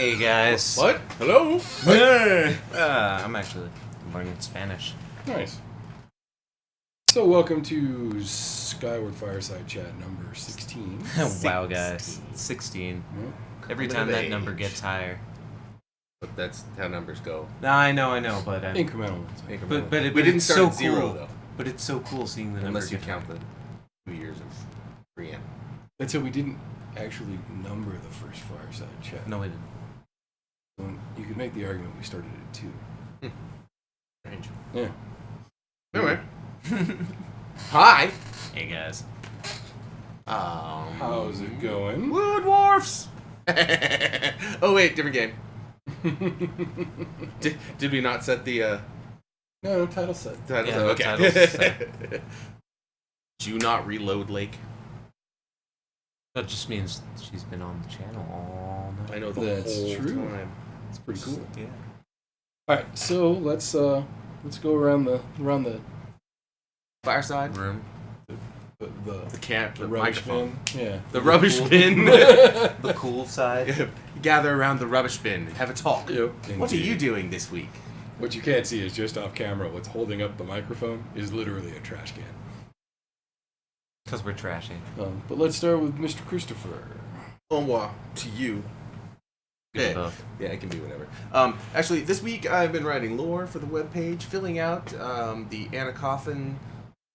Hey guys. What? Hello? Hey. I'm actually learning Spanish. Nice. So welcome to Skyward Fireside chat number 16. Wow, guys. 16. Every time that number gets higher. But that's how numbers go. I know, but Incremental ones. but we didn't it's start so at zero, cool. though. But it's so cool seeing the numbers. Unless you count the 2 years of preamp. That's how we didn't actually number the first Fireside chat. No, we didn't. So you could make the argument we started at 2. Strange. Yeah. Anyway. Hi. Hey guys. How's it going? Blue Dwarfs! Oh wait, different game. Did we not set the No, title set. title? Yeah, Okay. title set. Do not reload Lake. That just means she's been on the channel all night. I know the That's whole true. time. It's pretty cool. Yeah. All right, so let's go around the Fireside. Room. The camp. The rubbish microphone. bin. Yeah. The rubbish bin. The cool side. Gather around the rubbish bin. Have a talk. Yep. What are Indeed. you doing this week? What you can't see is just off camera. What's holding up the microphone is literally a trash can. Because we're trashy. But let's start with Mr. Christopher. Au revoir to you. Good both. Yeah, it can be whatever. Actually, this week I've been writing lore for the webpage, filling out the Anna Coffin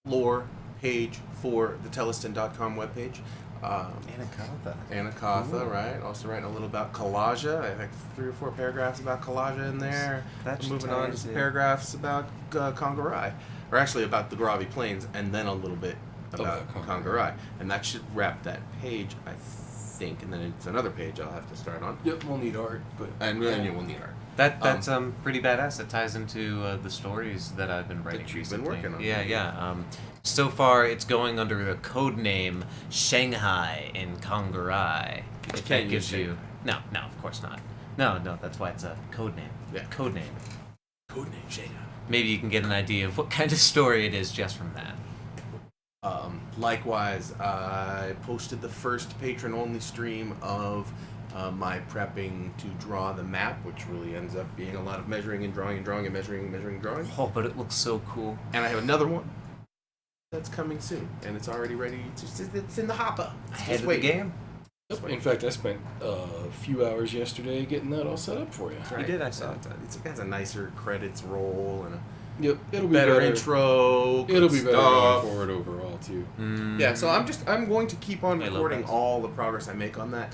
lore page for the Teleston.com webpage. Anna Cotha, right? Also writing a little about Kallaja. I think 3 or 4 paragraphs about Kallaja in there. That's Moving on to some paragraphs about Kongarai. Or actually about the Goravi Plains, and then a little bit about Kongarai. And that should wrap that page, I think. And then it's another page I'll have to start on. Yep, we'll need art, but And then you will need art. That's pretty badass. It ties into the stories that I've been writing That you've been recently. working on. Yeah. So far, it's going under the code name Shanghai in Kongarai. If can't that gives use you no, of course not. No, that's why it's a code name. Yeah. Code name. Codename Shanghai. Maybe you can get an idea of what kind of story it is just from that. Likewise, I posted the first patron-only stream of my prepping to draw the map, which really ends up being a lot of measuring and drawing and drawing and measuring and measuring and drawing. Oh, but it looks so cool. And I have another one that's coming soon, and it's already ready. It's in the hopper. Ahead of the game. in fact, I spent a few hours yesterday getting that all set up for you. You did, I saw it. It has a nicer credits roll and a Yep, it'll be better better. intro. It'll good be better stuff. going forward overall too. Yeah, so I'm going to keep on I love recording that. all the progress I make on that,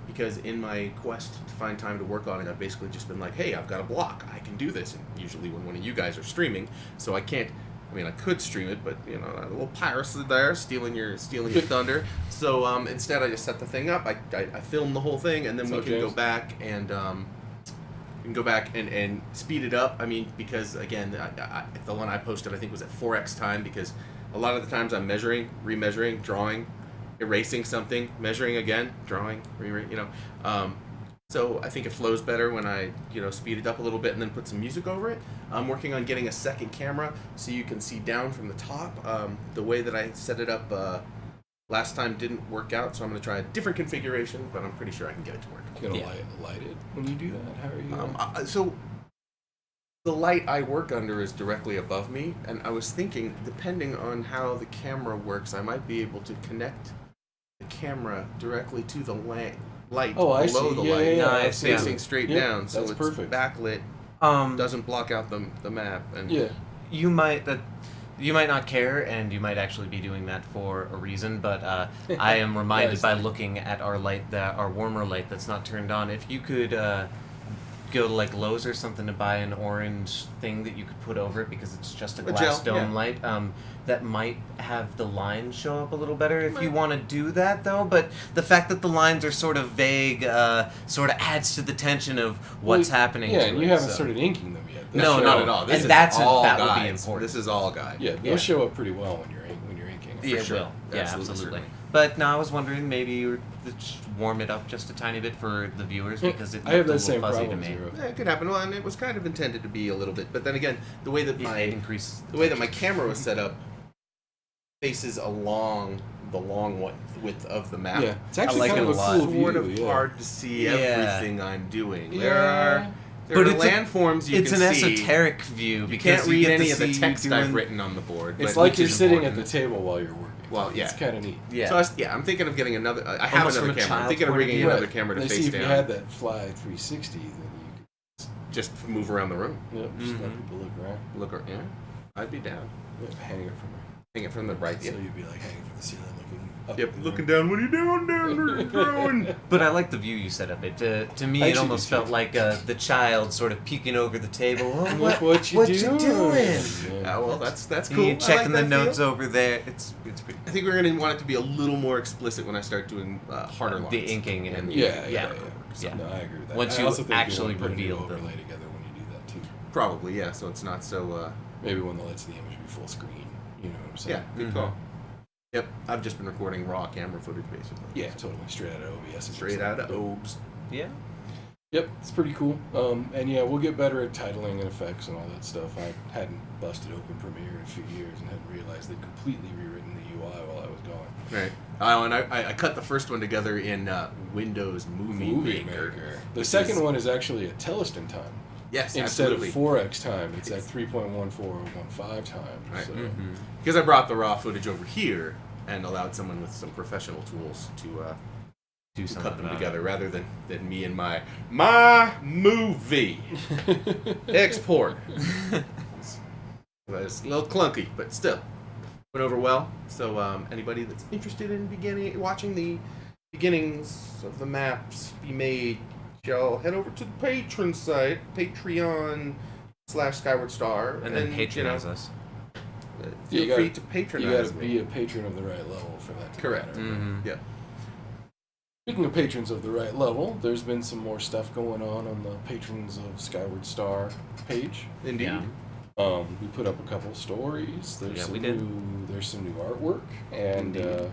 because in my quest to find time to work on it, I've basically just been like, hey, I've got a block, I can do this. And usually when one of you guys are streaming, so I can't. I mean, I could stream it, but you know, a little piracy there, stealing your thunder. So instead, I just set the thing up. I film the whole thing, and then we can go back and. And speed it up. I mean, because again, the one I posted I think was at 4x time, because a lot of the times I'm measuring, remeasuring, drawing, erasing something, measuring again, drawing, so I think it flows better when I speed it up a little bit and then put some music over it. I'm working on getting a second camera so you can see down from the top. The way that I set it up last time didn't work out, so I'm going to try a different configuration, but I'm pretty sure I can get it to work. You gonna light it when you do that? How are you? So the light I work under is directly above me, and I was thinking, depending on how the camera works, I might be able to connect the camera directly to the light below the light, Nice, facing straight down, so that's it's perfect. backlit, doesn't block out the map. And You might not care, and you might actually be doing that for a reason, but I am reminded by looking at our warmer light that's not turned on. If you could go to like Lowe's or something to buy an orange thing that you could put over it, because it's just a glass dome light, that might have the lines show up a little better if you want to do that, though. But the fact that the lines are sort of vague sort of adds to the tension of what's happening. Yeah, to and it, you haven't so. started inking them yet. No, not at all. This and is that all would be guides. important. This is all guide. Yeah, they'll show up pretty well when you're inking. Yeah, sure. it will. Yeah, absolutely. Certainly. But no, I was wondering maybe you would just warm it up just a tiny bit for the viewers, because it I have looked a that little same fuzzy problem. to me. Zero. Yeah, it could happen. Well, and it was kind of intended to be a little bit, but then again, the way that It increases my camera was set up faces along the long width of the map. Yeah, it's actually like kind it of a a lot. cool view. Sort of yeah. hard to see Yeah. everything I'm doing. Yeah. There But are it's a- landforms you it's can an see. esoteric view You because can't read get any to of the see text doing- I've written on the board. It's but like which you're is sitting important. at the table while you're working. Well, yeah. It's kind of neat. Yeah. So I'm thinking of getting another. I have Almost another from a camera. I'm child's thinking of point of rigging view. another camera to They face see if down. you had that Fly 360, then you Just move around the room. could just let Mhm. people look around. Yeah, I'd be down. Yeah, hang it from Hang it from the right. So Yeah. you'd be like hanging from the ceiling, looking up. Yep, at the looking room. down. What are you doing down there, growing? But I like the view you set up. It to me, I it actually almost do, too. felt like the child sort of peeking over the table. Oh, Look what you what doing? you doing? Yeah. Well, that's And cool. you're I checking like the that notes feel. over there. It's pretty. I think we're gonna want it to be a little more explicit when I start doing harder lines. The inking and Yeah. Yeah. No, I agree with that. Once I you also think actually you want to put a new reveal them. overlay together when you do that too. Probably, yeah. So it's not so. Maybe when the lights of the image be full screen. You know what I'm saying? Yeah, good Mhm. call. Yep, I've just been recording raw camera footage basically. Yeah, totally. Straight out of OBS. Straight out of OBS. Yeah. Yep, it's pretty cool. And yeah, we'll get better at titling and effects and all that stuff. I hadn't busted open Premiere in a few years and hadn't realized they'd completely rewritten the UI while I was gone. Right. Oh, and I cut the first one together in Windows Movie Maker. The which second is- one is actually at Teleston time. Yes, Instead absolutely. of 4x time, it's at 3.1415 time. Right. So. Mm-hmm. Because I brought the raw footage over here and allowed someone with some professional tools to Do something cut them about together rather than me and my movie export. It's a little clunky, but still went over well. So anybody that's interested in watching the beginnings of the maps be made, shall head over to the Patreon site, Patreon/Skyward Star, And then patronize you know, us. Feel You free gotta- to patronize You gotta me. be a patron of the right level for that to Correct. matter. Mm-hmm. Yeah. Speaking of patrons of the right level, there's been some more stuff going on the Patrons of Skyward Star page. Indeed. Yeah. We put up a couple of stories. There's Yeah, some we did. There's some new artwork, and Indeed. I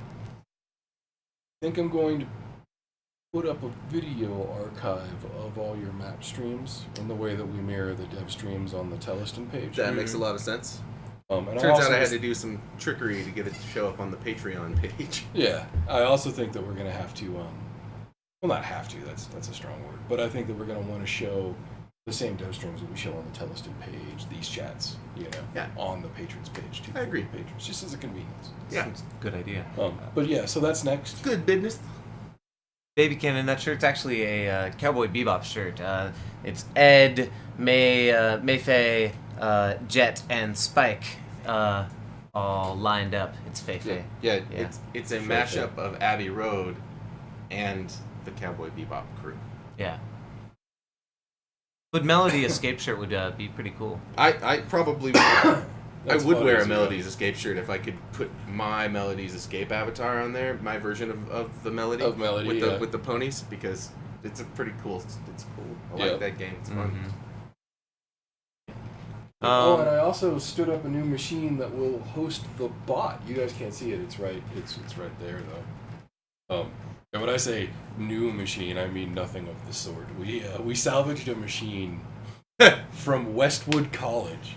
think I'm going to put up a video archive of all your map streams in the way that we mirror the dev streams on the Teleston page. That makes a lot of sense. And Turns also out I had to do some trickery to get it to show up on the Patreon page. Yeah, I also think that we're going to have to, well, not have to, that's a strong word, but I think that we're going to want to show the same dev streams that we show on the Teleston page, these chats, Yeah. on the patrons page too. I agree. For the patrons, just as a convenience. Yeah. It's a good idea. But yeah, so that's next. Good business. Baby Cannon, that shirt's actually a Cowboy Bebop shirt. It's Ed, Mayfei, Jet, and Spike all lined up. It's Fei-Fei. Yeah. Yeah. It's a Fair, mashup of Abbey Road and the Cowboy Bebop crew. Yeah. But Melody Escape shirt would be pretty cool. I probably I That's would fun wear a as well. Melody's Escape shirt if I could put my Melody's Escape avatar on there, my version of the Melody, Of Melody, with yeah. the ponies, because it's a pretty cool. It's cool. I Yeah. like that game. It's fun. Mhm. And I also stood up a new machine that will host the bot. You guys can't see it. It's right there though. And when I say new machine, I mean nothing of the sort. We salvaged a machine from Westwood College,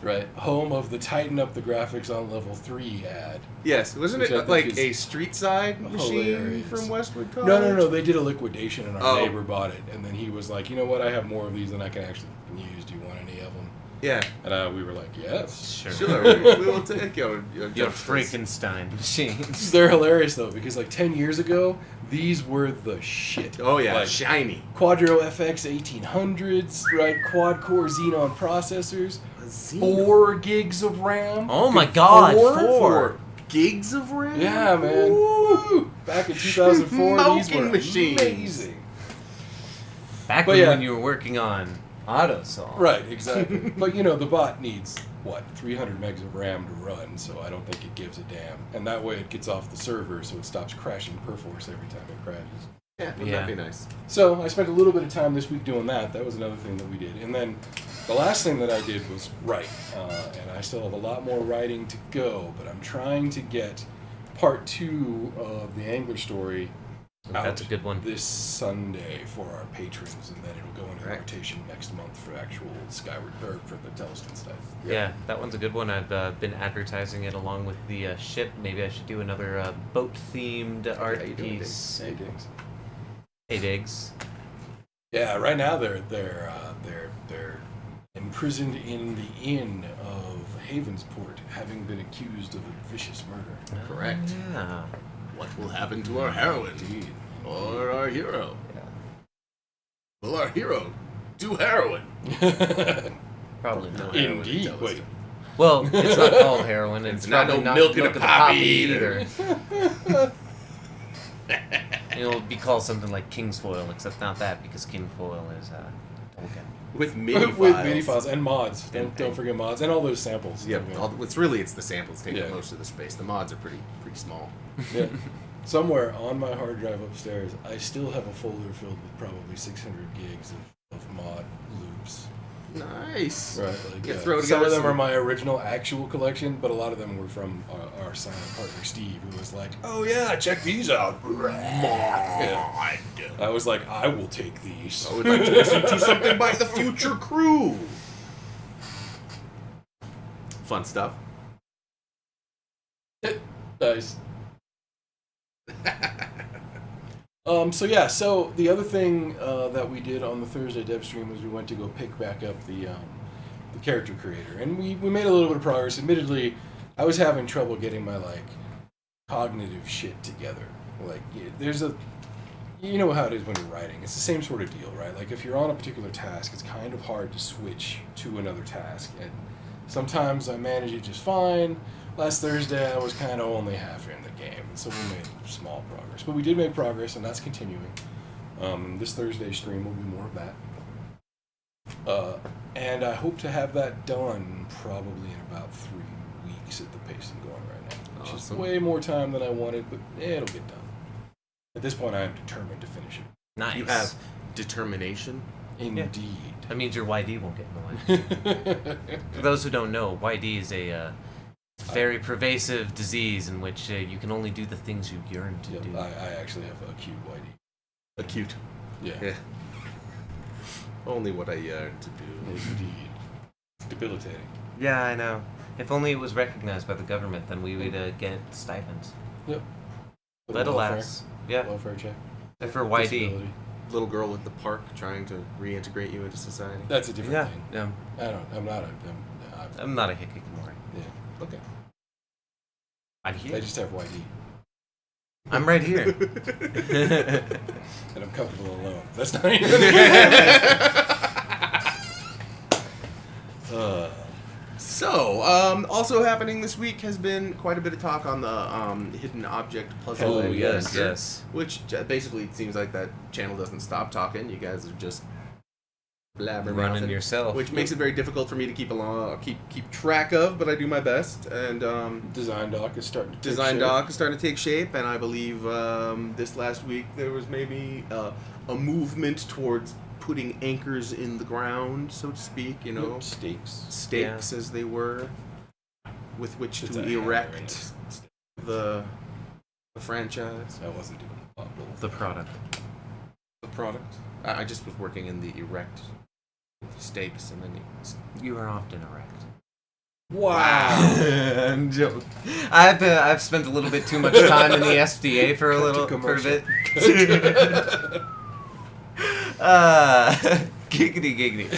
right, home of the Tighten Up the Graphics on Level 3 ad. Yes, wasn't Which I it think like is a street side machine hilarious. from Westwood College? No. They did a liquidation, and our Oh. neighbor bought it. And then he was like, "You know what? I have more of these than I can actually use. Do you want any of them?" Yeah. And we were like, "Yes." Sure. We will take your Your Frankenstein machines. They're hilarious though, because like 10 years ago, these were the shit. Oh yeah, Like, shiny. Quadro FX 1800s, right? Quad core Xenon processors, Xenon. 4 gigs of RAM. Oh my God, Four? 4. Gigs of RAM. Yeah, man. Woo. Back in 2004, these Smoking were machines. amazing. Back But when, yeah. when you were working on AutoSolve. Right, exactly. But the bot needs, 300 megs of RAM to run, so I don't think it gives a damn. And that way it gets off the server, so it stops crashing Perforce every time it crashes. Yeah, wouldn't Yeah. that be nice? So I spent a little bit of time this week doing that. That was another thing that we did. And then the last thing that I did was write. And I still have a lot more writing to go, but I'm trying to get part 2 of the Angler story out That's a good one. this Sunday for our patrons, and then it'll go into Right. rotation next month for actual Skyward, or for the Teleston stuff. Yeah, that one's a good one. I've been advertising it along with the ship. Maybe I should do another boat-themed art how you doing, piece. Hey, Diggs. Hey, Diggs. Yeah, right now they're imprisoned in the inn of Havensport, having been accused of a vicious murder. Correct. Yeah. What will happen to our heroine? Indeed. Or our hero? Yeah. Will our hero do heroin? Probably not. heroin Indeed. in Wait. Teleston. Well, it's not called heroin. It's not probably no not milk in a of the poppy either. It'll be called something like King's Foil, except not that because King Foil is Tolkien. With mini With files. mini files and mods. And- Don't forget mods and all those samples. Yeah, Okay. it's the samples taking Yeah. most of the space. The mods are pretty small. Yeah. Somewhere on my hard drive upstairs, I still have a folder filled with probably 600 gigs of mod loops. Nice. Right. Like, Yeah, throw some together of them some- are my original actual collection, but a lot of them were from our silent partner Steve, who was like, "Oh yeah, check these out." Yeah. I was like, "I will take these." I would like to listen to something by the Future Crew. Fun stuff. Nice. So the other thing that we did on the Thursday dev stream was we went to go pick back up the character creator, and we made a little bit of progress. Admittedly, I was having trouble getting my cognitive shit together. There's you know how it is when you're writing. It's the same sort of deal, right? Like if you're on a particular task, it's kind of hard to switch to another task, and sometimes I manage it just fine. Last Thursday, I was kind of only half in the game, and so we made small progress. But we did make progress, and that's continuing. This Thursday stream will be more of that. And I hope to have that done probably in about 3 weeks at the pace I'm going right now. Which Awesome. is way more time than I wanted, but it'll get done. At this point, I am determined to finish it. Nice. You have determination. Indeed. That means your YD won't get in the way. For those who don't know, YD is a very pervasive disease in which you can only do the things you yearn to do. I actually have acute YD. Acute. Yeah. Yeah. Only what I yearn to do. Indeed. It's debilitating. Yeah, I know. If only it was recognized by the government, then we would get stipends. Yep. But alas, yeah, Welfare check. for YD. Disability. Little girl at the park trying to reintegrate you into society. That's a different Yeah, thing. yeah. I'm not I'm not a hikikomori. yeah. Okay. I'm I here. just have YD. I'm right here. And I'm comfortable alone. That's not even So, also happening this week has been quite a bit of talk on the hidden object puzzle. Oh, and yes, adventure, yes. Which basically it seems like that channel doesn't stop talking. You guys are just blabbering Running yourself. which makes it very difficult for me to keep track of. But I do my best. And Design Doc is starting to take Design shape. Doc is starting to take shape, and I believe this last week there was maybe a movement towards putting anchors in the ground, so to speak. You know, Stakes. stakes as they were, with which It's to a hammer and erect a the franchise. I wasn't doing the bubble. The product. The product. I just was working in the erect stakes, and then You are often erect. Wow. I'm joking. I've spent a little bit too much time in the SDA for a bit. Giggity giggity.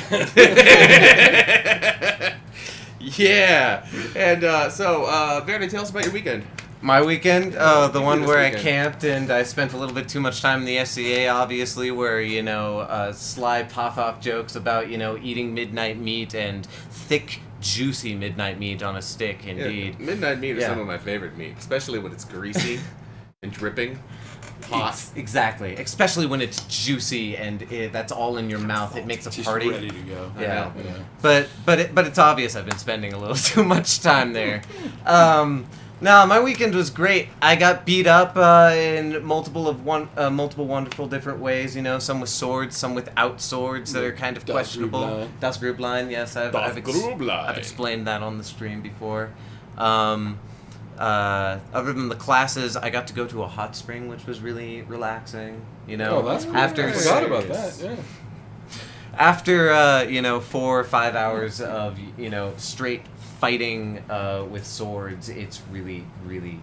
yeah. And so, Vernon, tell us about your weekend. My weekend, the you one this where I weekend? camped and I spent a little bit too much time in the SCA, obviously, where, sly pop-off jokes about, eating midnight meat and thick, juicy midnight meat on a stick, indeed. Yeah, midnight meat is Yeah. some of my favorite meat, especially when it's greasy and dripping, hot. Exactly. Especially when it's juicy and that's all in your mouth. It makes a Just party. ready to go. Yeah. I know. But it's obvious I've been spending a little too much time there. No, my weekend was great. I got beat up in multiple wonderful different ways. Some with swords, some without swords that are kind of Das questionable. Grublein. Das Grublein, yes, I've Grublein. explained that on the stream before. other than the classes, I got to go to a hot spring, which was really relaxing. You know, Oh, that's cool. after I forgot about that. Yeah. after 4 or 5 hours of straight fighting with swords, it's really really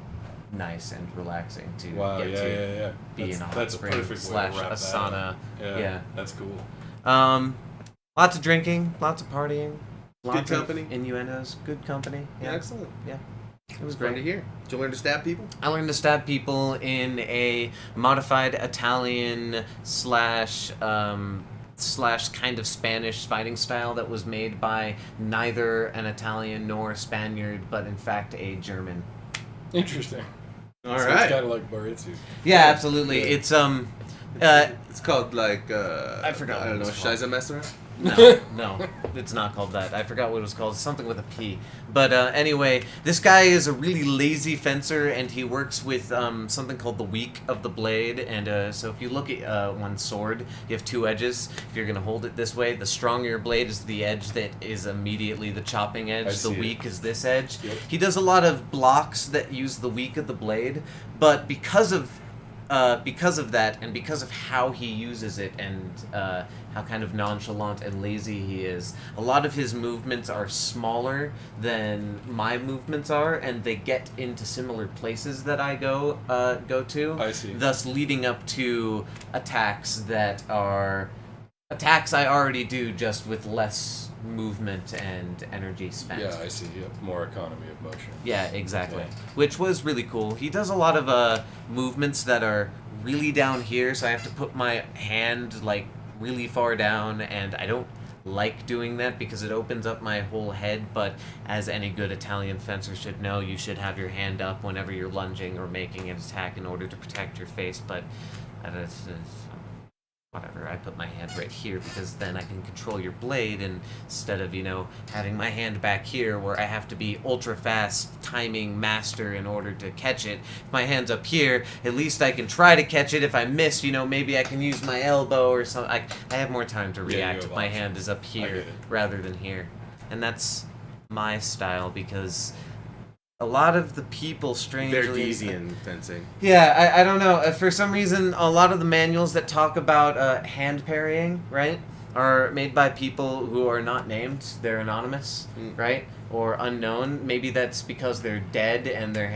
nice and relaxing to Wow. get to Yeah. be in a hot That's a spring perfect way to slash wrap a that sauna. up. Yeah. That's cool. Lots of drinking, lots of partying, lots Good company. of innuendos, good company. Yeah, Excellent. yeah. It was It's fun to great. hear. Did you learn to stab people? I learned to stab people in a modified Italian slash kind of Spanish fighting style that was made by neither an Italian nor a Spaniard, but in fact a German. Interesting. All So right. It's kind of like Baritsu. Yeah, absolutely. It's It's called like I forgot I don't what know, it's called. Scheißemesser? No, it's not called that. I forgot what it was called. Something with a P. But anyway, this guy is a really lazy fencer, and he works with something called the weak of the blade. And so if you look at one sword, you have two edges. If you're going to hold it this way, the stronger your blade is the edge that is immediately the chopping edge. I The see it. weak is this edge. Yep. He does a lot of blocks that use the weak of the blade, but because of that, and because of how he uses it, and how kind of nonchalant and lazy he is, a lot of his movements are smaller than my movements are, and they get into similar places that I go to. I see. Thus leading up to attacks that are attacks I already do, just with less movement and energy spent. Yeah, I see. Yep. More economy of motion. Yeah, exactly. Okay. Which was really cool. He does a lot of movements that are really down here, so I have to put my hand like really far down, and I don't like doing that because it opens up my whole head. But as any good Italian fencer should know, you should have your hand up whenever you're lunging or making an attack in order to protect your face. But whatever, I put my hand right here because then I can control your blade, and instead of, having my hand back here where I have to be ultra fast timing master in order to catch it. If my hand's up here, at least I can try to catch it. If I miss, maybe I can use my elbow or something. I have more time to Yeah, you react have if my options. hand is up I here get it. rather than here. And that's my style, because a lot of the people, strangely... Verdesian fencing. Yeah, I don't know. For some reason, a lot of the manuals that talk about hand parrying, right, are made by people who are not named. They're anonymous, right, or unknown. Maybe that's because they're dead and their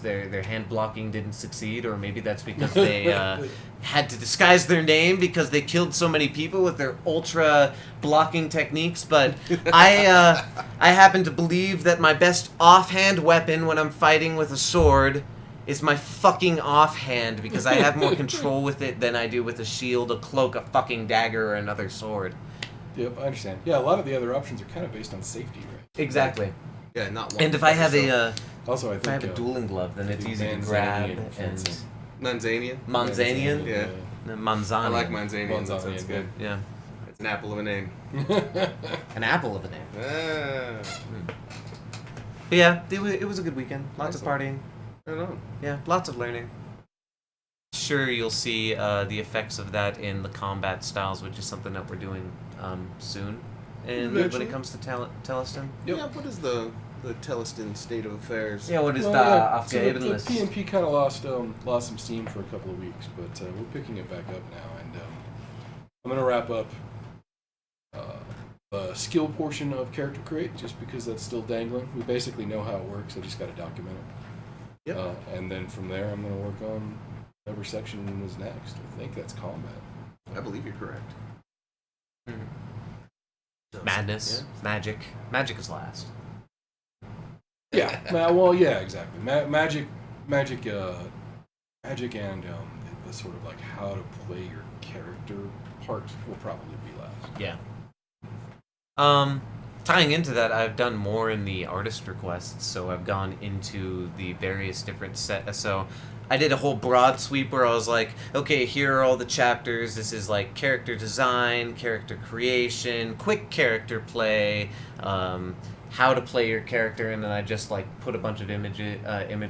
their hand blocking didn't succeed, or maybe that's because they had to disguise their name because they killed so many people with their ultra blocking techniques. But I happen to believe that my best offhand weapon when I'm fighting with a sword is my fucking offhand, because I have more control with it than I do with a shield, a cloak, a fucking dagger, or another sword. Yep, I understand. Yeah, a lot of the other options are kind of based on safety, right? Exactly. Yeah, not one. And if I have Also, I if I think have a dueling glove, then it's easy to Manzanian grab and fencing. Manzanian. Manzanian. Yeah. Manzanian. I like Manzanian. That Manzanian, sounds good. Yeah, It's an apple of a name. an apple of a name. Ah. But yeah, it was a good weekend. Lots of partying. Right on. Yeah, lots of learning. Sure, you'll see the effects of that in the combat styles, which is something that we're doing soon. And when Eventually. it comes to Teleston. Yep. Yeah, what is the Teleston state of affairs? Yeah, what is Well, the yeah, so the Afghanistan? PNP kind of lost some steam for a couple of weeks, but we're picking it back up now, and I'm gonna wrap up the skill portion of character create, just because that's still dangling. We basically know how it works. I just got to document it. Yep. And then from there, I'm gonna work on whatever section is next. I think that's combat. I believe you're correct. Madness, magic. Magic is last. Yeah. Well, yeah, exactly. Magic, and the sort of like how to play your character part will probably be last. Yeah. Tying into that, I've done more in the artist requests, so I've gone into the various different so I did a whole broad sweep where I was like, okay, here are all the chapters. This is like character design, character creation, quick character play, how to play your character, and then I just like put a bunch of image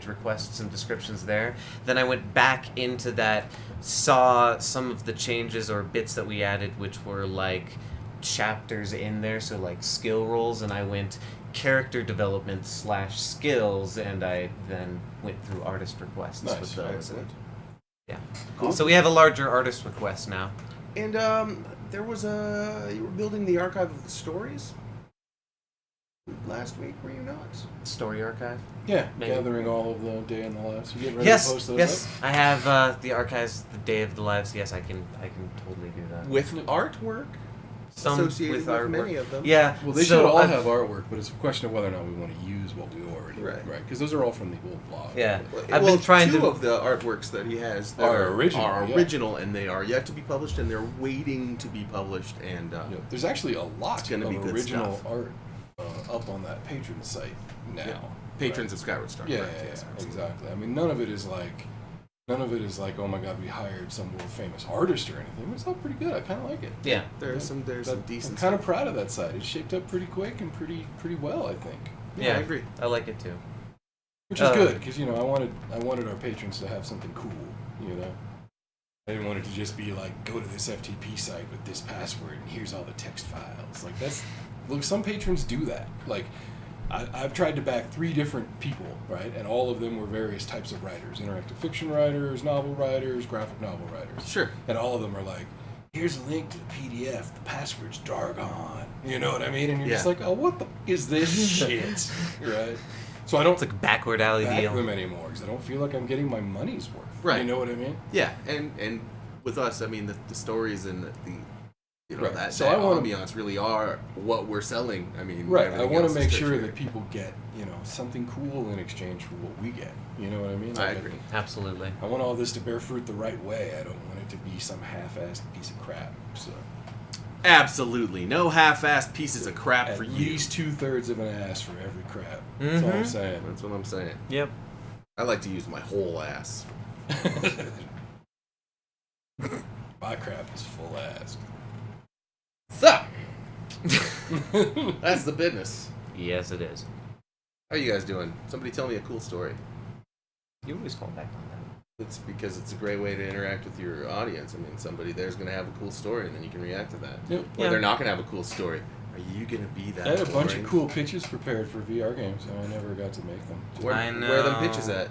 requests and descriptions there. Then I went back into that, saw some of the changes or bits that we added, which were like chapters in there, so like skill rolls, and I went character development / skills, and I then went through artist requests Nice. with those. Excellent. Yeah. Cool. So we have a larger artist request now. And there was you were building the archive of the stories last week, were you not? Story archive. Yeah, Maybe. gathering all of the day in the lives. You getting ready Yes, to post those yes. up? I have the archives, the Day of the Lives. Yes, I can totally do that. With artwork Some associated with artwork. many of them. Yeah. Well, they so should all I've- have artwork, but it's a question of whether or not we want to use what we already Right. Because those are all from the old blog. Yeah. I've been trying two to- of the artworks that he has that Are original, are yeah. original, and they are yet to be published, and they're waiting to be published. And Yeah, there's actually a lot It's gonna of be good original stuff. art up on that patron site now. Yeah. Patrons of Skyward Star. Yeah, correct, yeah, yes, yeah, absolutely. exactly. I mean, none of it is like, oh my god, we hired some world famous artist or anything. It's all pretty good. I kind of like it. Yeah. There's some But decent. I'm kind of stuff. proud of that site. It's shaped up pretty quick and pretty well, I think. Yeah, I agree. I like it too. Which is good because I wanted our patrons to have something cool. I didn't want it to just be like, go to this FTP site with this password and here's all the text files. Like look, some patrons do that. Like I've tried to back 3 different people, right? And all of them were various types of writers: interactive fiction writers, novel writers, graphic novel writers. Sure. And all of them are like, here's a link to the PDF. The password's Dargon. You know what I mean? And you're just Yeah. like, oh, what the is this shit? Right? So I don't It's like a backward alley back deal. them anymore because I don't feel like I'm getting my money's worth. Right. You know what I mean? Yeah, and with us, I mean, the stories and the Right. that, So that I wanna- ambiance really are what we're selling. I mean, Right. I everything want else to is make sure tertiary. that people get, something cool in exchange for what we get. You know what I mean? I Like, agree. Absolutely. I want all this to bear fruit the right way. I don't want it to be some half-assed piece of crap. So Absolutely, no half-assed pieces of crap at for you. least 2/3 of an ass for every crap. That's all I'm Mhm. saying. That's what I'm saying. Yep. I like to use my whole ass. My crap is full ass. So, that's the business. Yes, it is. How you guys doing? Somebody tell me a cool story. You always fall back on that. It's because it's a great way to interact with your audience. I mean, somebody there's going to have a cool story, and then you can react to that. Yep. Or Yeah. they're not going to have a cool story. Are you going to be that I had a bunch of boring? cool pitches prepared for VR games, and I never got to make them. Where I are them know. pitches at?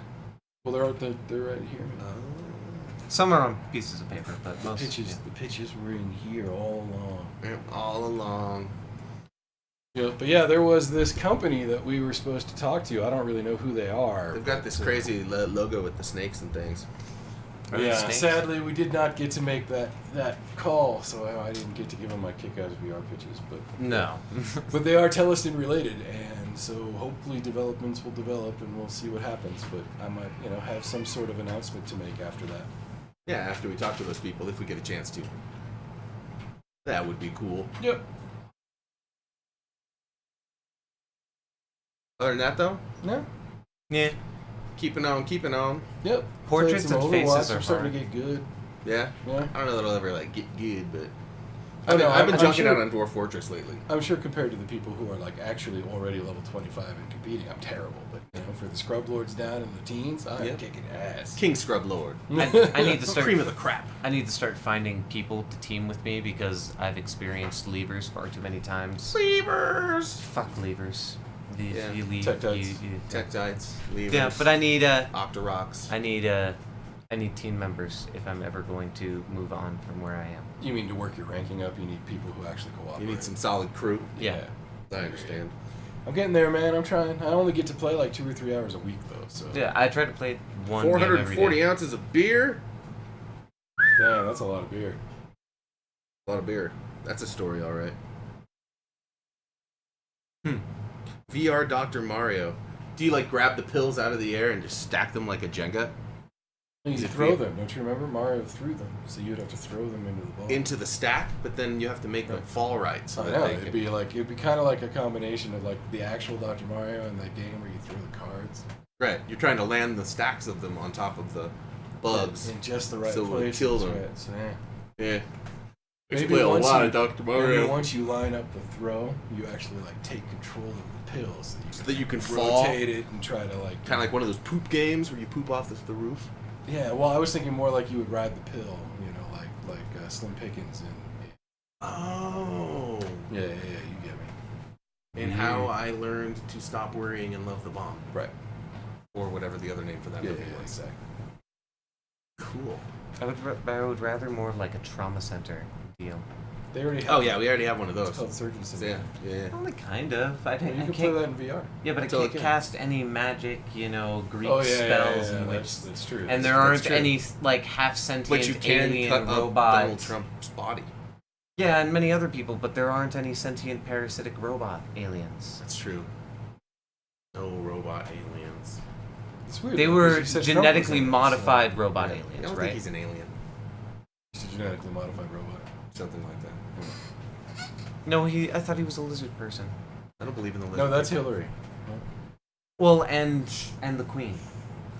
Well, they're right here. Some are on pieces of paper, but The most pitches were in here all along. All along. Yeah, but yeah, there was this company that we were supposed to talk to. I don't really know who they are. They've got this but, crazy logo with the snakes and things. Are they Yeah, snakes? sadly, we did not get to make that call, so I didn't get to give them my kick-ass VR pitches. No. But they are Telestin related, and so hopefully developments will develop, and we'll see what happens. But I might, have some sort of announcement to make after that. Yeah, after we talk to those people, if we get a chance to. That would be cool. Yep. Other than that, though, Yeah. Yeah. keeping on, keeping on. Yep. Portraits Played some and faces Overwatch. are I'm starting hard. to get good. Yeah? Yeah. I don't know that I'll ever, get good, but... I know, I've been I'm junking sure- out on Dwarf Fortress lately. I'm sure compared to the people who are actually already level 25 and competing, I'm terrible. But for the scrub lords down in the teens, I'm Yeah. kicking ass. King Scrub Lord. I need to start Cream of the crap. I need to start finding people to team with me because I've experienced levers far too many times. Levers! Fuck levers. Yeah. You leave. Tektites. Tektites. Levers. Yeah, but I need Octoroks. I need team members if I'm ever going to move on from where I am. You mean to work your ranking up, you need people who actually cooperate. You need some solid crew. Yeah. I understand. I'm getting there, man. I'm trying. I only get to play 2 or 3 hours a week, though. So Yeah, I try to play one game every 440 day. ounces of beer? Damn, that's a lot of beer. A lot of beer. That's a story, all right. VR Dr. Mario. Do you grab the pills out of the air and just stack them like a Jenga You Is it throw beer? them. Don't you remember? Mario threw them, so you'd have to throw them into the ball. into the stack? But then you have to make them Right. fall right. So I that know. they It'd can- be kind of like a combination of the actual Dr. Mario and that game where you throw the cards. Right. You're trying to land the stacks of them on top of the bugs. in just the right So we'll places. kill them. Right, so, yeah. Yeah. Maybe Explain a once lot you- of Dr. Maybe Mario. once you line up the throw, you actually take control of the pills, So that you can fall. rotate it and try to Kind of like one of those poop games where you poop off the roof. Yeah, well, I was thinking more like you would ride the pill, like Slim Pickens and Oh. yeah, you get me. and how I learned to stop worrying and love the bomb. Right. Or whatever the other name for that movie was. Exactly. Cool. I would rather more of like a trauma center deal. They already have. Oh yeah, we already have one of those. It's called Surgeon Yeah, Simulator. yeah. Only kind of. I Well, didn't. you can play that in VR. Yeah, but I Until can't it can. cast any magic, Greek Oh, spells and that's true. and there aren't any like half sentient But you can alien cut up robots. Donald Trump's body. Yeah, and many other people, but there aren't any sentient parasitic robot aliens. That's true. No robot aliens. It's weird. They though, were 'cause you said Trump was genetically in it, so- modified robot Yeah, I aliens, don't right? think he's an alien. He's a genetically modified robot. Something like that. No, I thought he was a lizard person. I don't believe in the lizard. No, that's people. Hillary. Well, and the Queen.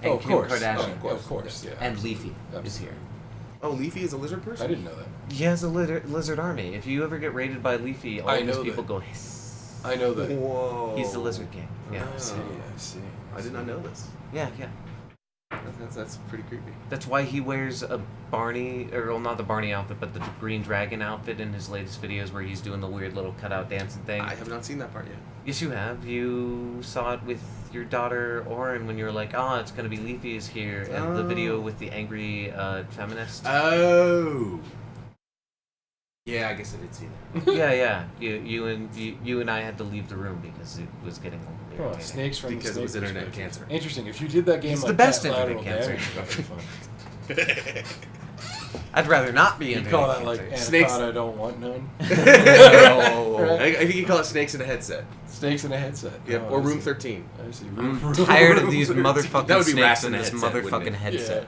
And Oh, of Kim course. Kardashian. Oh, of course, yeah. And Leafy is Absolutely. here. Oh, Leafy is a lizard person? I didn't know that. He has a lizard army. If you ever get raided by Leafy, all I of these know people that. go hiss. I know that. Whoa. He's the lizard king. Yeah. Oh. I see. I did not know this. Yeah, yeah. That's pretty creepy. That's why he wears a Barney, or well, not the Barney outfit, but the Green Dragon outfit in his latest videos where he's doing the weird little cutout dancing thing. I have not seen that part yet. Yes, you have. You saw it with your daughter, Oren, when you were like, oh, it's going to be Leafy is here, and the video with the angry feminist. Oh. Yeah, I guess I did see that. Yeah. You and I had to leave the room because it was getting a little Oh, irritating. snakes from Because the it was snake internet perspective. cancer. Interesting. If you did that game It's like the best that, internet lateral cancer. damage, that'd be fun. I'd rather not be You in call that like cancer. Snakes- Anaconda don't want none? No. I think you call it snakes in a headset. Snakes in a headset. Yep. Oh, Or I Room see. 13. I see. I'm tired of these 13. motherfucking That would be snakes rats in in a this headset, wouldn't motherfucking it? headset.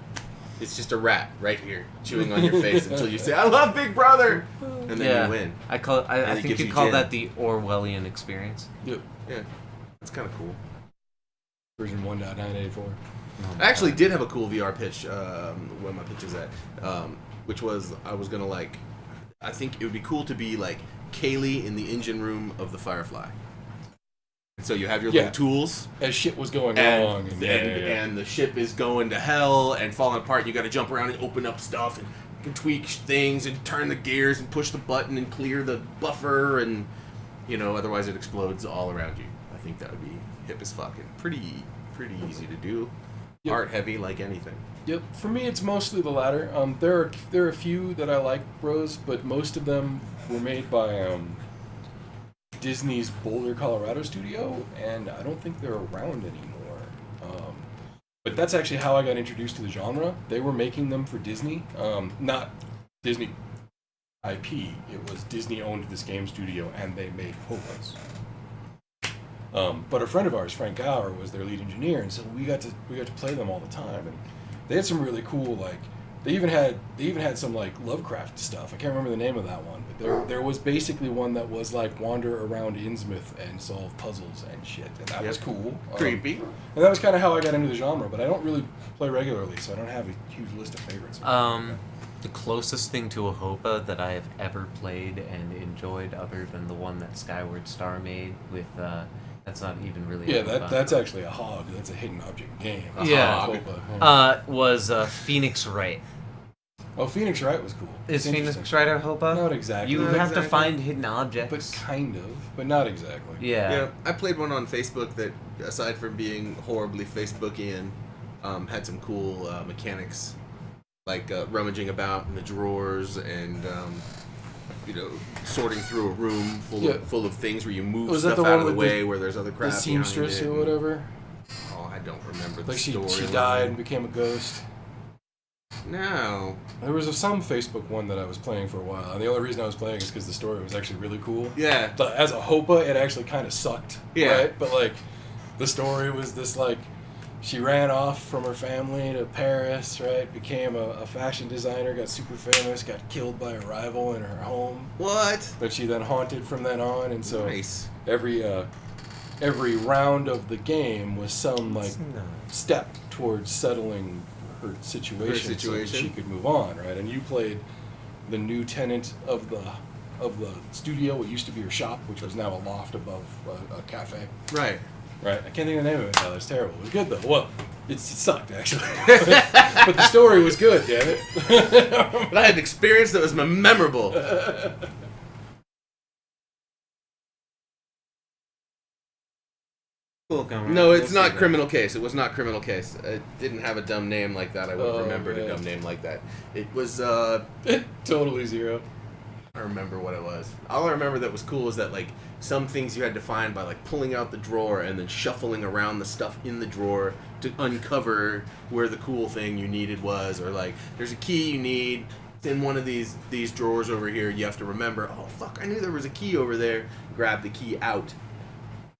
It's just a rat right here chewing on your face until you say, "I love Big Brother," and then Yeah. you win. I call. And I it think gives you you call gin. that the Orwellian experience. Yep. Yeah, it's kind of cool. Version 1.984. I actually did have a cool VR pitch. Where my pitch is at, which was I was gonna like. I think it would be cool to be like Kaylee in the engine room of the Firefly. And so you have your Yeah. little tools. As shit was going And, wrong. and the ship is going to hell and falling apart. You got to jump around and open up stuff and you can tweak things and turn the gears and push the button and clear the buffer and otherwise it explodes all around you. I think that would be hip as fuck and pretty easy to do. Yep. Art heavy like anything. Yep. For me, it's mostly the latter. There are a few that I like, bros, but most of them were made by Disney's Boulder, Colorado studio, and I don't think they're around anymore. But that's actually how I got introduced to the genre. They were making them for Disney, not Disney IP. It was Disney owned this game studio, and they made Hobos. But a friend of ours, Frank Gower, was their lead engineer, and so we got to play them all the time. And they had some really cool they even had some like Lovecraft stuff. I can't remember the name of that one, but there was basically one that was like wander around Innsmouth and solve puzzles and shit, and that was cool. Creepy. And that was kind of how I got into the genre, but I don't really play regularly, so I don't have a huge list of favorites. The closest thing to a Hopa that I have ever played and enjoyed, other than the one that Skyward Star made with. That's not even really. Yeah, a Hopa. that's actually a hog. That's a hidden object game. Yeah. Hopa. Was Phoenix Wright. Oh, Phoenix Wright was cool. Is It's Phoenix interesting. Wright a Hopa? Not exactly. You Not have to exactly. find hidden objects. But kind of, but not exactly. Yeah. Yeah, I played one on Facebook that, aside from being horribly Facebookian, had some cool mechanics, like rummaging about in the drawers and sorting through a room full of things where you move Was that stuff the out one of the with way where there's other crap The seamstress behind or it. whatever. Oh, I don't remember the Like she story. died and became a ghost. No. There was some Facebook one that I was playing for a while, and the only reason I was playing is because the story was actually really cool. Yeah. But as a Hopa, it actually kind of sucked. Yeah. Right? But like, the story was this like, she ran off from her family to Paris, right? Became a fashion designer, got super famous, got killed by a rival in her home. What? But she then haunted from then on, and so Nice. every round of the game was some like step towards settling her situation, so that she could move on, right? And you played the new tenant of the studio, what used to be her shop, which was now a loft above a cafe. Right. Right. I can't think of the name of it now. It's terrible. It was good though. Well, it sucked actually, but the story was good. Damn it. But I had an experience that was memorable. We'll come around. No, it's We'll not see Criminal Case. It was not Criminal Case. It didn't have a dumb name like that. I would have remembered a yeah. dumb name like that. It was, Totally zero. I don't remember what it was. All I remember that was cool is that, like, some things you had to find by, like, pulling out the drawer and then shuffling around the stuff in the drawer to uncover where the cool thing you needed was, or, like, there's a key you need. It's in one of these drawers over here. You have to remember, oh, fuck, I knew there was a key over there. Grab the key out,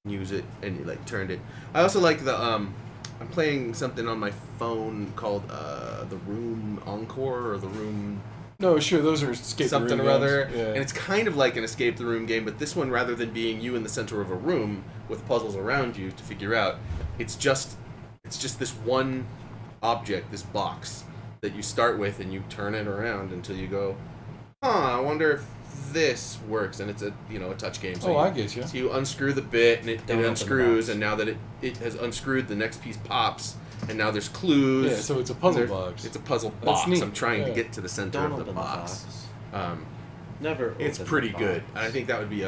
use it, and you, like, turned it. I also like the, I'm playing something on my phone called, The Room Encore, or The Room... No, sure, those are escape something the or room other, games. Yeah. and it's kind of like an escape the room game, but this one, rather than being you in the center of a room with puzzles around you to figure out, it's just this one object, this box that you start with, and you turn it around until you go, I wonder if this works, and it's a touch game. So I get you. So you unscrew the bit, and it Don't open the unscrews, box. and now that it has unscrewed, the next piece pops. And now there's clues. Yeah, so it's a puzzle box. It's a puzzle That's box. neat. I'm trying to Yeah. get to the center Don't of open the box. Never. It's open pretty the good. box. And I think that would be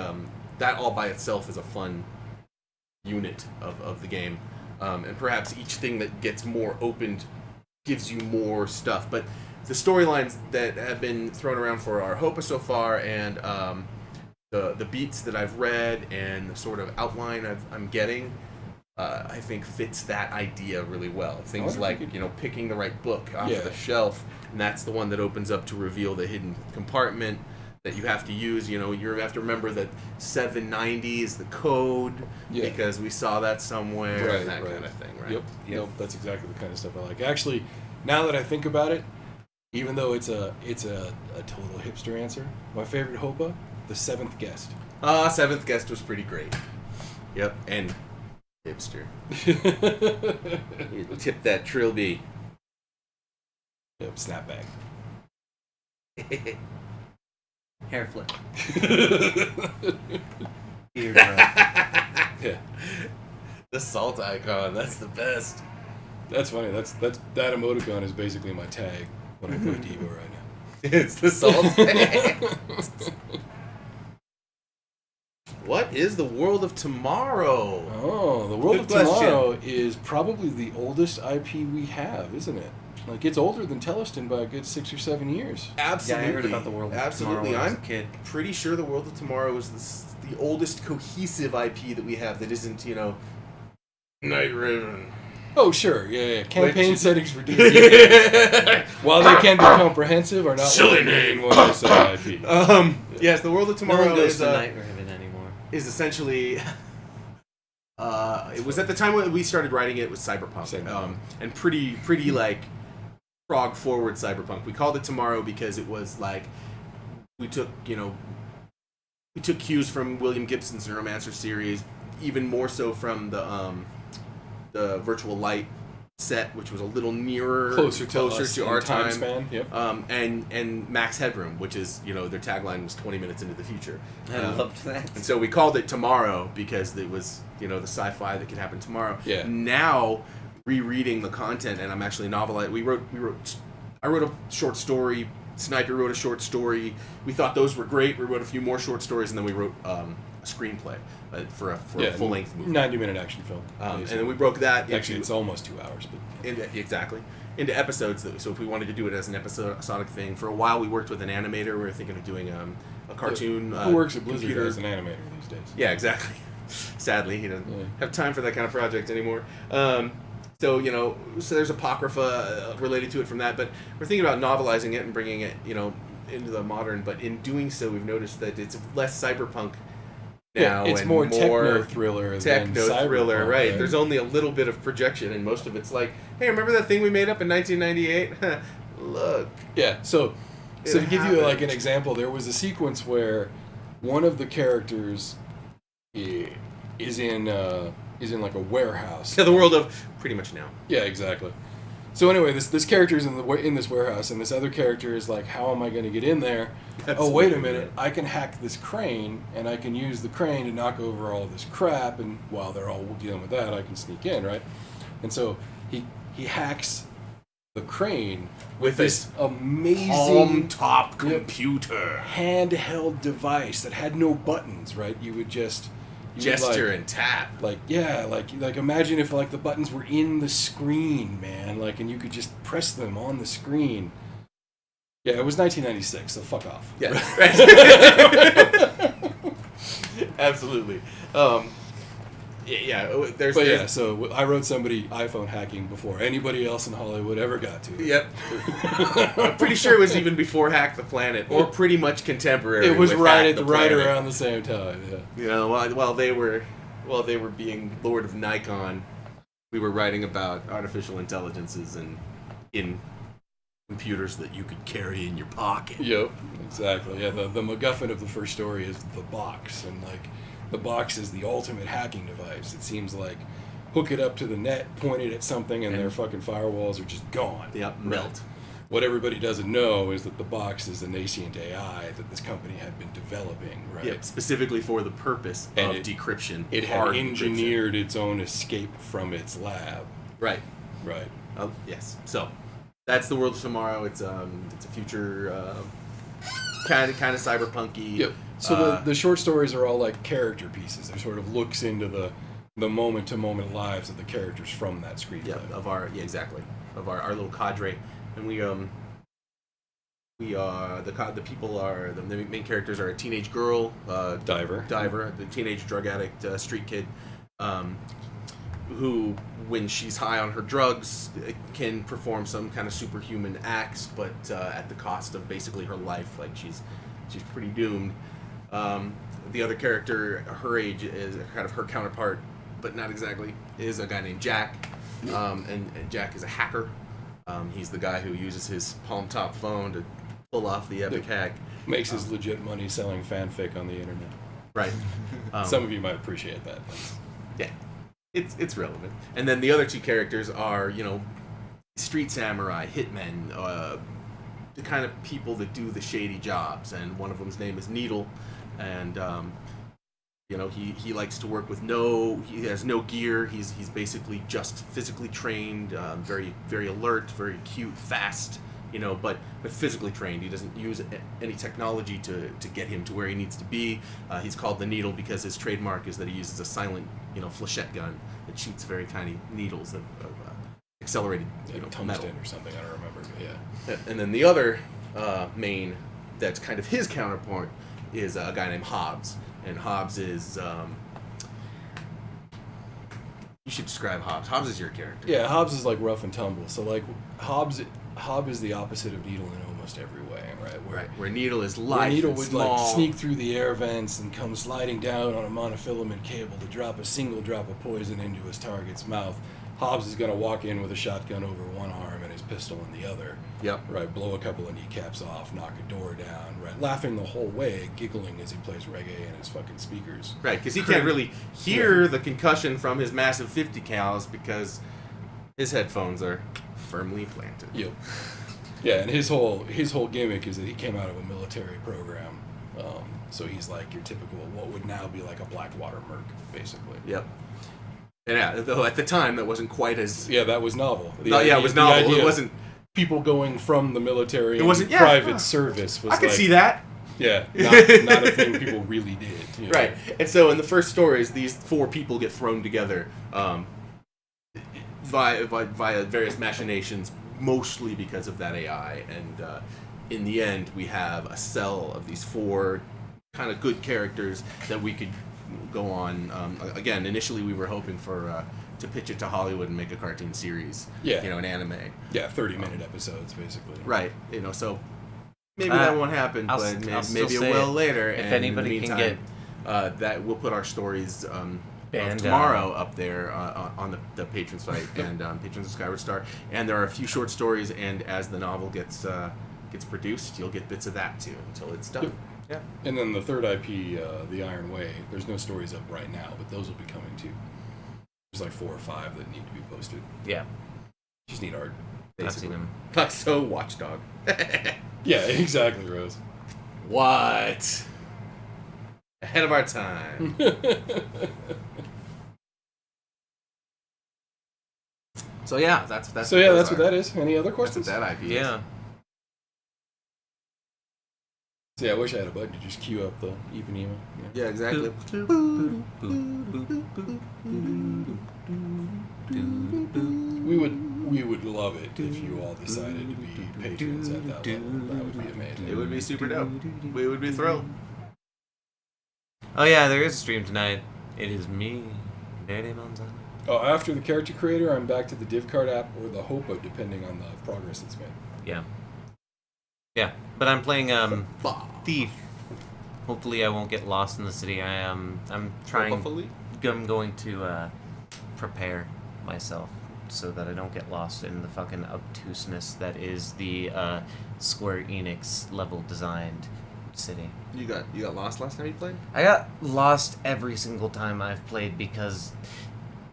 that all by itself is a fun unit of the game. And perhaps each thing that gets more opened gives you more stuff. But the storylines that have been thrown around for our Hopa so far, and the beats that I've read, and the sort of outline I'm getting, I think fits that idea really well. Things like, picking the right book off of the shelf, and that's the one that opens up to reveal the hidden compartment that you have to use. You have to remember that 790 is the code, because we saw that somewhere, and that kind of thing, right? Yep. Nope, that's exactly the kind of stuff I like. Actually, now that I think about it, even though it's a total hipster answer, my favorite Hopa, The Seventh Guest. Seventh Guest was pretty great. Yep, and hipster. You tip that trilby. Yep, snapback. Hair flip. Eardrum. Yeah, The salt icon, that's the best. that's funny. That emoticon is basically my tag when I play Devo right now. It's the salt. What is the World of Tomorrow? Oh, the World Good of question. Tomorrow is probably the oldest IP we have, isn't it? Like, it's older than Teleston by a good 6 or 7 years. Absolutely. Yeah, I heard about the World of Absolutely. Tomorrow when I was I'm a kid. pretty sure the World of Tomorrow is the oldest cohesive IP that we have that isn't, Night Raven. Oh, sure, yeah. Campaign settings for D&D, while they can be comprehensive, are not Silly what they name. mean when I say IP. Yes, the World of No Tomorrow one goes is to Night Raven anymore. is essentially. It was at the time when we started writing it was cyberpunk, and pretty like frog forward cyberpunk. We called it Tomorrow because it was like we took cues from William Gibson's Neuromancer series, even more so from the Virtual Light set, which was a little nearer, Closer to our time time. span. Yep. And Max Headroom, which is their tagline was 20 minutes into the future. I loved that. And so we called it Tomorrow because it was the sci-fi that could happen tomorrow. Yeah. Now rereading the content, and I'm actually novelizing. I wrote a short story. Sniper wrote a short story. We thought those were great. We wrote a few more short stories, and then we wrote a screenplay for a full-length movie. 90-minute action film. And then we broke that. Actually, it's almost 2 hours. But Into episodes. So if we wanted to do it as an episodic thing, for a while we worked with an animator. We were thinking of doing a cartoon. Who works at Blizzard computer. as an animator these days? Yeah, exactly. Sadly, he doesn't have time for that kind of project anymore. So there's apocrypha related to it from that, but we're thinking about novelizing it and bringing it, into the modern. But in doing so, we've noticed that it's less cyberpunk now. It's and more techno thriller than cyberpunk, right? There's only a little bit of projection, and most of it's like, hey, remember that thing we made up in 1998? Look. Yeah. So It to give you like happened. an example, there was a sequence where one of the characters is in like a warehouse. To the world of pretty much now. Yeah, exactly. So anyway, this character is in this warehouse, and this other character is like, how am I going to get in there? Oh, wait a minute, I can hack this crane, and I can use the crane to knock over all this crap, and while they're all dealing with that, I can sneak in, right? And so he hacks the crane with this amazing Palm-top computer. handheld device that had no buttons, right? You would just gesture and tap. Like imagine if like the buttons were in the screen, man, like, and you could just press them on the screen. Yeah, it was 1996, so fuck off. Yeah, absolutely. So I wrote somebody iPhone hacking before anybody else in Hollywood ever got to it. Yep. I'm pretty sure it was even before Hack the Planet, or pretty much contemporary. It was with right Hack around the same time. Yeah. You know, while they were being Lord of Nikon, we were writing about artificial intelligences and in computers that you could carry in your pocket. Yep, exactly. Yeah, the MacGuffin of the first story is the box, and like the box is the ultimate hacking device. It seems like hook it up to the net, point it at something, and their fucking firewalls are just gone. Yep, melt. What everybody doesn't know is that the box is a nascent AI that this company had been developing, right? Yep, specifically for the purpose of decryption. It had engineered its own escape from its lab. Right. Right. Yes. So that's the world of tomorrow. It's a future kind of cyberpunky. Yep. So the short stories are all like character pieces. They're sort of looks into the moment to moment lives of the characters from that screenplay. Yeah, exactly. Of our little cadre, and we are the people are the main characters are a teenage girl, diver, the teenage drug addict, street kid, who, when she's high on her drugs, can perform some kind of superhuman acts, but at the cost of basically her life. Like she's pretty doomed. The other character, her age, is kind of her counterpart, but not exactly, is a guy named Jack, and Jack is a hacker. He's the guy who uses his palm top phone to pull off the epic hack. Makes his legit money selling fanfic on the internet. Right. Some of you might appreciate that. Yeah. It's relevant. And then the other two characters are, street samurai, hitmen, the kind of people that do the shady jobs. And one of them's name is Needle, and he likes to work with he has no gear. He's basically just physically trained, very very alert, very cute, fast. But physically trained. He doesn't use any technology to get him to where he needs to be. He's called the Needle because his trademark is that he uses a silent, flechette gun that shoots very tiny needles of accelerated, tungsten metal or something. I don't remember. But yeah. And then the other main, that's kind of his counterpart, is a guy named Hobbs. And Hobbs is you should describe Hobbs. Hobbs is your character. Yeah, Hobbs is like rough and tumble. So like Hobbs is the opposite of Needle in almost every way, right? Where Needle is light. Needle would small. like sneak through the air vents and come sliding down on a monofilament cable to drop a single drop of poison into his target's mouth. Hobbs is going to walk in with a shotgun over one arm and his pistol in the other. Yep. Right, blow a couple of kneecaps off, knock a door down, right, laughing the whole way, giggling as he plays reggae in his fucking speakers. Right, because he can't really hear the concussion from his massive 50 cals because his headphones are firmly planted. Yep. Yeah, and his whole gimmick is that he came out of a military program, so he's like your typical what would now be like a Blackwater merc, basically. Yep. And yeah, though at the time that wasn't quite as that was novel. It was novel. It wasn't people going from the military. It wasn't private service. Was I could see that. Yeah, not a thing people really did. Right, and so in the first stories, these four people get thrown together via various machinations, mostly because of that AI. And in the end, we have a cell of these four kind of good characters that we could go on. Again, initially we were hoping for to pitch it to Hollywood and make a cartoon series. Yeah. An anime. Yeah, 30-minute episodes, basically. Right. So maybe that won't happen, but maybe it will later. If and anybody in the can get that, we'll put our stories of Band, tomorrow up there on the Patron site and Patrons of Skyward Star. And there are a few short stories, and as the novel gets produced, you'll get bits of that too until it's done. Yep. Yeah. And then the third IP, The Iron Way, there's no stories up right now, but those will be coming too. There's like 4 or 5 that need to be posted. Yeah. Just need art. I've seen them. So Watchdog. Yeah, exactly, Rose. What? Ahead of our time. So yeah, that's what that is. Any other questions? That's what that IP is. Yeah. See, I wish I had a button to just queue up the Ipanema. Yeah, exactly. We would love it if you all decided to be patrons at that level. That would be amazing. It would be super dope. We would be thrilled. Oh yeah, there is a stream tonight. It is me, Daddy Monzano. Oh, after the character creator, I'm back to the div card app or the Hopa, depending on the progress that's made. Yeah. Yeah, but I'm playing Thief. Hopefully, I won't get lost in the city. I'm trying. Hopefully. I'm going to prepare myself so that I don't get lost in the fucking obtuseness that is the Square Enix level designed city. You got lost last time you played? I got lost every single time I've played because.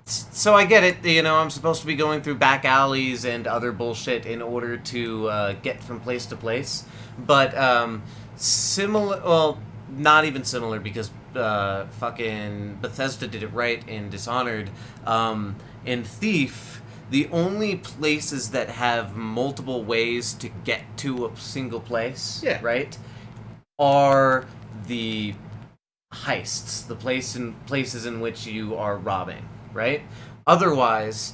So I get it, you know, I'm supposed to be going through back alleys and other bullshit in order to get from place to place, but similar, well, not even similar because fucking Bethesda did it right in Dishonored. In Thief, the only places that have multiple ways to get to a single place, right, are the heists, the places in which you are robbing. Right? Otherwise,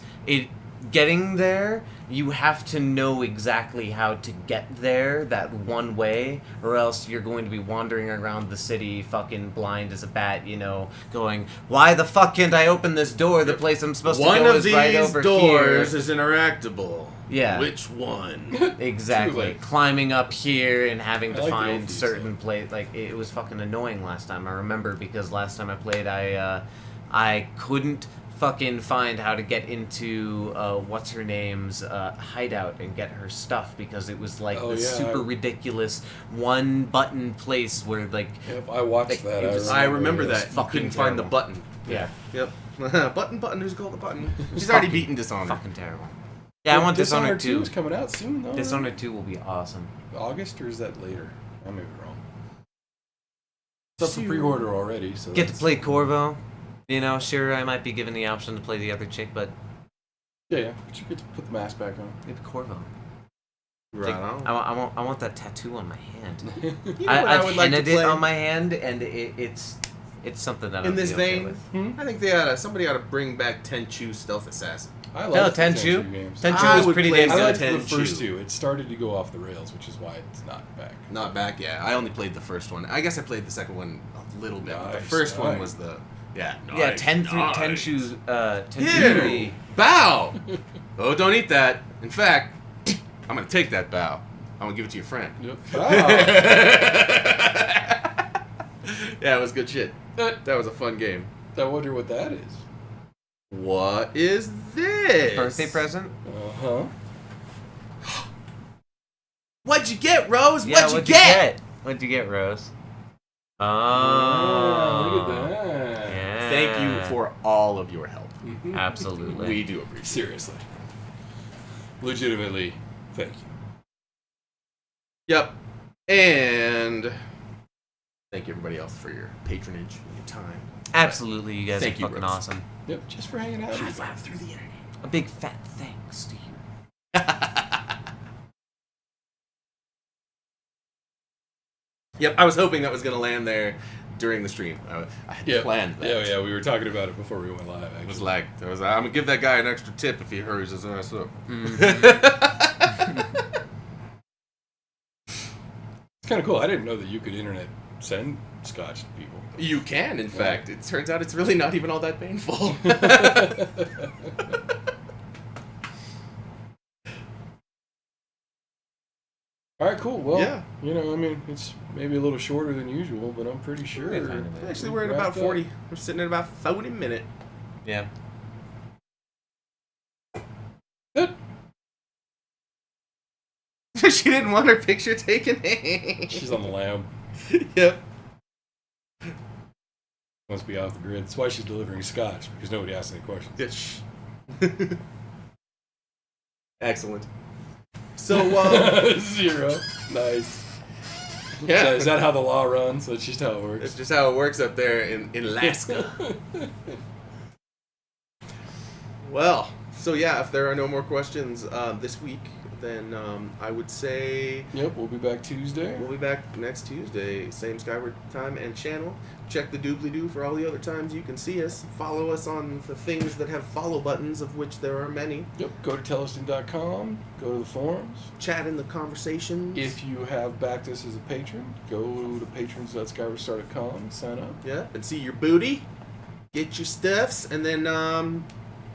getting there, you have to know exactly how to get there that one way, or else you're going to be wandering around the city fucking blind as a bat, you know, going, why the fuck can't I open this door? The place I'm supposed to go is right over here. One of these doors is interactable. Yeah. Which one? Exactly. Climbing up here and having to find these, certain place. Like, it was fucking annoying last time. I remember because last time I played, I couldn't fucking find how to get into what's her name's hideout and get her stuff because it was like super ridiculous one button place where like yep, I watched that. I remember that. You couldn't find the terrible. button. Yeah. Yep. button. Who's called the button? She's already beaten Dishonored. Fucking terrible. Yeah, I want Dishonored 2. Is coming out soon though. Dishonored 2 will be awesome. August, or is that later? I may be wrong. It's up for pre-order already. So get to play Corvo. You know, sure, I might be given the option to play the other chick, but... Yeah, but you get to put the mask back on. Maybe Corvo. Right on. I want that tattoo on my hand. You know I've hinted it on my hand, and it's something that in I'm this vein, okay I think somebody ought to bring back Tenchu Stealth Assassin. I like the Tenchu games. Tenchu was pretty damn I good. liked the first two. It started to go off the rails, which is why it's not back. Not back, yeah. I only played the first one. I guess I played the second one a little bit. But the Nice, first one nice. was the... Yeah, Yeah, Tenchu 3. Bow! Oh, don't eat that. In fact, I'm going to take that bow. I'm going to give it to your friend. Yep. Yeah, it was good shit. That was a fun game. I wonder what that is. What is this? Birthday present? Uh-huh. What'd you get, Rose? Yeah, What'd you get? What'd you get, Rose? Oh, look at that. Yeah. Thank you for all of your help. Absolutely. We do appreciate it. Seriously. Legitimately, thank you. Yep. And thank you everybody else for your patronage and your time. Absolutely, you guys Thank are you, fucking Rose. awesome. Yep, just for hanging out. High five through the internet. A big fat thanks to you. Yep, I was hoping that was going to land there during the stream. I had planned that. Yeah, we were talking about it before we went live, actually. It was like, I'm going to give that guy an extra tip if he hurries his ass up. It's kind of cool. I didn't know that you could internet send scotch to people. You can, in fact. It turns out it's really not even all that painful. All right, cool. Well, Yeah. you know, I mean, it's maybe a little shorter than usual, but I'm pretty sure. Actually, we're at about 40. We're sitting at about 40 minutes. Yeah. Good. She didn't want her picture taken. She's on the lam. Yep. Must be off the grid. That's why she's delivering scotch, because nobody asked any questions. Excellent. So, 0. Nice. yeah. Is that how the law runs? That's just how it works. That's just how it works up there in Alaska. Well, So yeah, if there are no more questions this week, then I would say Yep, we'll be back Tuesday. we'll be back next Tuesday, same Skyward time and channel. Check the doobly-doo for all the other times you can see us. Follow us on the things that have follow buttons, of which there are many. Yep, go to telliston.com, go to the forums. Chat in the conversations. If you have backed us as a patron, go to patrons.skywarstar.com, sign up. Yeah, and see your booty, get your stuffs, and then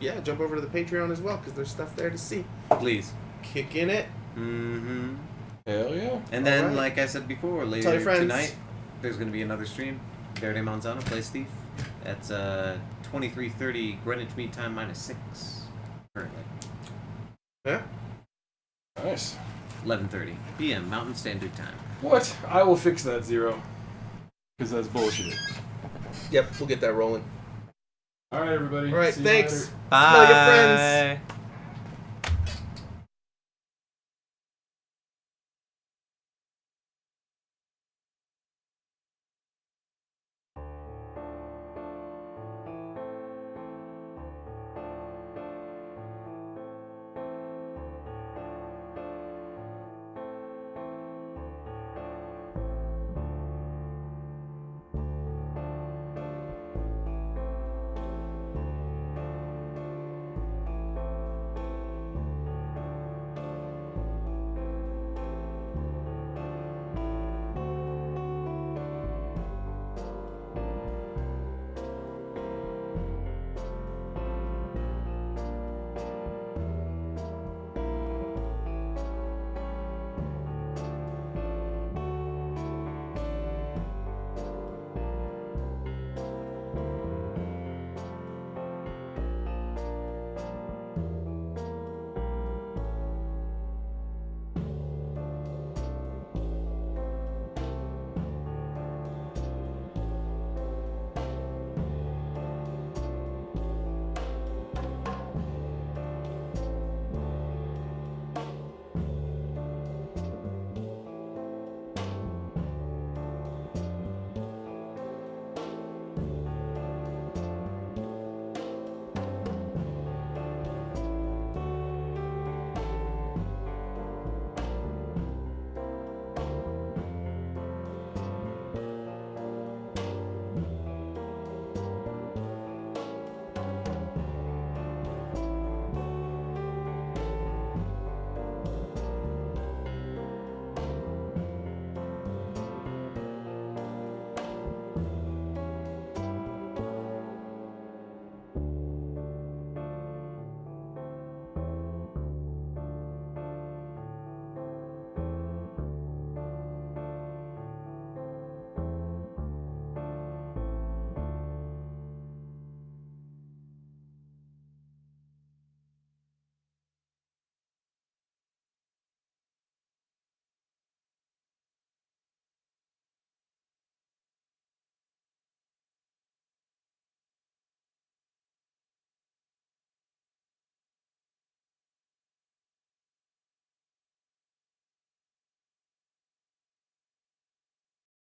yeah, jump over to the Patreon as well, because there's stuff there to see. Please. Kick in it. Mm-hmm. Hell yeah. And then, Alright. like I said before, Tell later your friends. tonight, there's going to be another stream. Verde Manzana plays Thief. That's 23:30 Greenwich Mean Time -6 currently. Yeah. Nice. 11:30 p.m. Mountain Standard Time. What? I will fix that 0. Because that's bullshit. Yep, we'll get that rolling. Alright, everybody. All right, See you thanks. later. Bye. Smell your friends.